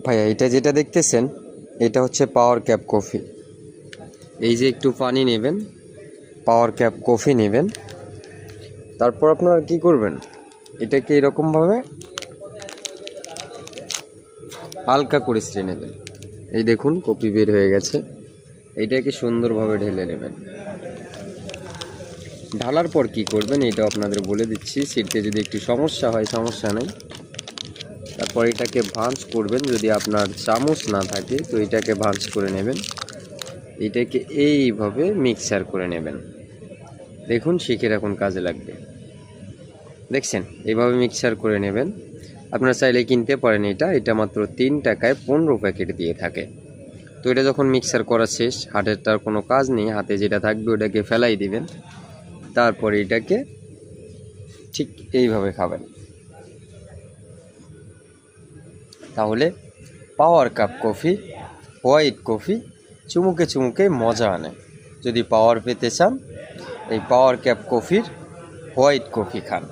ভাইয়া এটা যেটা দেখতেছেন এটা হচ্ছে পাওয়ার ক্যাপ কফি। এই যে একটু পানি নেবেন, পাওয়ার ক্যাপ কফি নেবেন, তারপর আপনারা কি করবেন, এটাকে এরকমভাবে হালকা করে স্ট্রে নেবেন। এই দেখুন কফি বের হয়ে গেছে। এইটাকে সুন্দরভাবে ঢেলে নেবেন। ঢালার পর কি করবেন এটা আপনাদের বলে দিচ্ছি, ছিটতে যদি একটু সমস্যা হয় সমস্যা নেই। তারপর এটাকে ভাঁজ করবেন, যদি আপনার চামচ না থাকে তো এটাকে ভাঁজ করে নেবেন। এটাকে এইভাবে মিক্সার করে নেবেন। দেখুন শিখে এখন কাজে লাগবে। দেখছেন এইভাবে মিক্সার করে নেবেন। আপনারা চাইলে কিনতে পারেন, এটা মাত্র 3 টাকায় 15 প্যাকেট দিয়ে থাকে। তো এটা যখন মিক্সার করা শেষ, হাতেরটার কোনো কাজ নেই, হাতে যেটা থাকবে ওটাকে ফেলাই দিবেন। তারপরে এটাকে ঠিক এইভাবে খাবেন। তাহলে পাওয়ার কাপ কফি, হোয়াইট কফি চুমুকে চুমুকে মজা আনে। যদি পাওয়ার পেতে চান এই পাওয়ার ক্যাপ কফির হোয়াইট কফি খান।